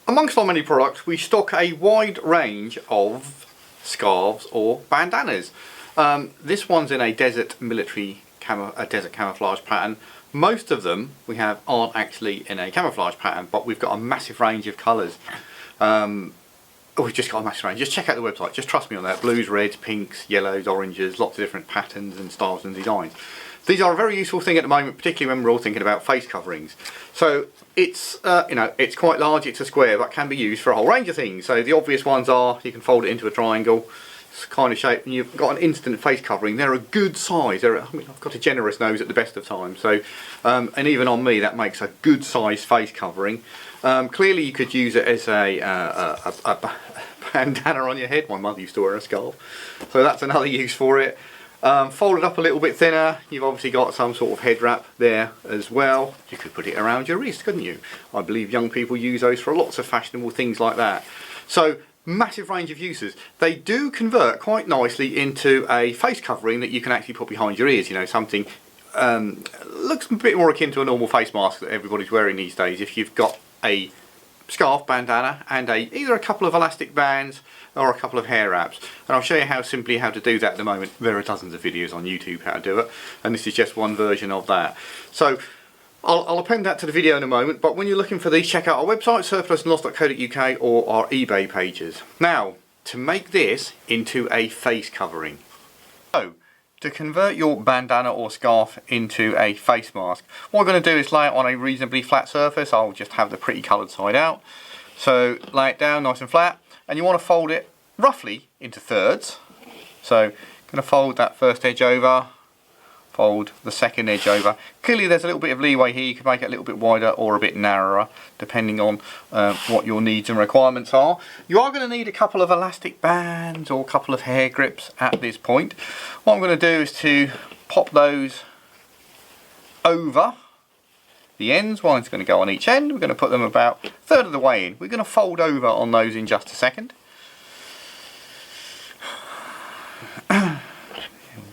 Amongst our many products, we stock a wide range of scarves or bandanas. This one's in a desert desert camouflage pattern. Most of them we have aren't actually in a camouflage pattern, but we've got a massive range of colours. We've just got a massive range. Just check out the website. Just trust me on that. Blues, reds, pinks, yellows, oranges, lots of different patterns and styles and designs. These are a very useful thing at the moment, particularly when we're all thinking about face coverings. So it's it's quite large. It's a square, but can be used for a whole range of things. So the obvious ones are you can fold it into a triangle, kind of shape, and you've got an instant face covering. They're a good size. I've got a generous nose at the best of times, so and even on me that makes a good size face covering. Clearly you could use it as a bandana on your head. My mother used to wear a scarf, so that's another use for it. Fold it up a little bit thinner. You've obviously got some sort of head wrap there as well. You could put it around your wrist, couldn't you? I believe young people use those for lots of fashionable things like that. So massive range of uses. They do convert quite nicely into a face covering that you can actually put behind your ears. You know, something looks a bit more akin to a normal face mask that everybody's wearing these days. If you've got a scarf, bandana, and either a couple of elastic bands or a couple of hair wraps, and I'll show you how to do that at the moment. There are dozens of videos on YouTube how to do it, and this is just one version of that. So I'll append that to the video in a moment, but when you're looking for these, check out our website, surplusandloss.co.uk, or our eBay pages. Now, to make this into a face covering. So, to convert your bandana or scarf into a face mask, what I'm going to do is lay it on a reasonably flat surface. I'll just have the pretty coloured side out. So lay it down nice and flat, and you want to fold it roughly into thirds. So I'm going to fold that first edge over, fold the second edge over. Clearly there's a little bit of leeway here. You can make it a little bit wider or a bit narrower depending on what your needs and requirements are. You are going to need a couple of elastic bands or a couple of hair grips at this point. What I'm going to do is to pop those over the ends. One's going to go on each end. We're going to put them about a third of the way in. We're going to fold over on those in just a second. There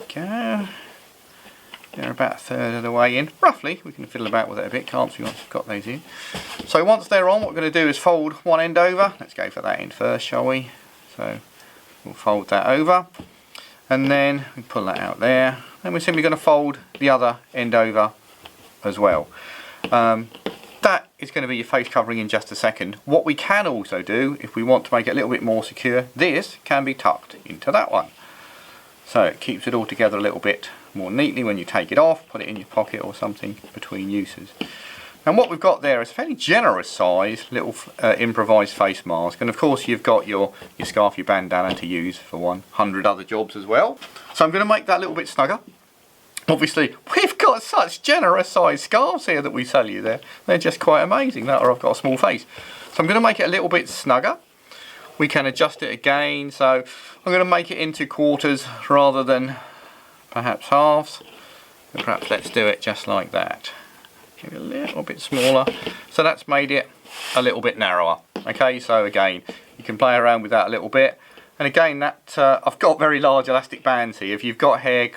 we go. They're about a third of the way in, roughly. We can fiddle about with it a bit, can't we, once we've got those in. So once they're on, what we're going to do is fold one end over. Let's go for that end first, shall we? So we'll fold that over, and then we pull that out there. Then we're simply going to fold the other end over as well. That is going to be your face covering in just a second. What we can also do, if we want to make it a little bit more secure, this can be tucked into that one. So it keeps it all together a little bit more neatly when you take it off, put it in your pocket or something between uses. And what we've got there is a fairly generous size little improvised face mask, and of course you've got your scarf, your bandana to use for 100 other jobs as well. So I'm going to make that a little bit snugger. Obviously we've got such generous size scarves here that we sell you there. They're just quite amazing, that, or I've got a small face. So I'm going to make it a little bit snugger. We can adjust it again, so I'm going to make it into quarters rather than perhaps halves. And perhaps let's do it just like that. Give it a little bit smaller. So that's made it a little bit narrower. Okay, so again, you can play around with that a little bit. And again, that I've got very large elastic bands here. If you've got hair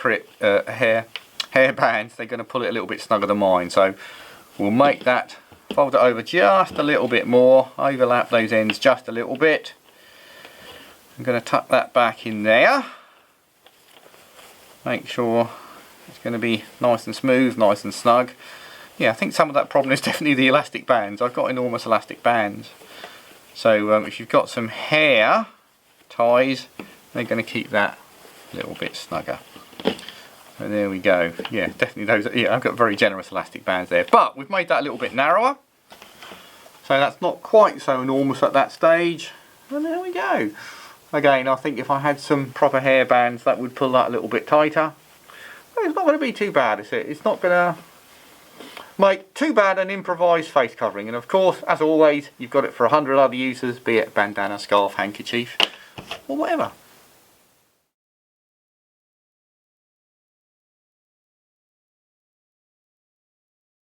bands, they're going to pull it a little bit snugger than mine. So we'll make that, fold it over just a little bit more, overlap those ends just a little bit. I'm going to tuck that back in there. Make sure it's going to be nice and smooth, nice and snug. Yeah, I think some of that problem is definitely the elastic bands. I've got enormous elastic bands. So if you've got some hair ties, they're going to keep that a little bit snugger. So there we go. Yeah, definitely those. Yeah, I've got very generous elastic bands there. But we've made that a little bit narrower. So that's not quite so enormous at that stage. And there we go. Again, I think if I had some proper hair bands, that would pull that a little bit tighter. But it's not going to be too bad, is it? It's not going to make too bad an improvised face covering. And of course, as always, you've got it for 100 other uses, be it bandana, scarf, handkerchief, or whatever.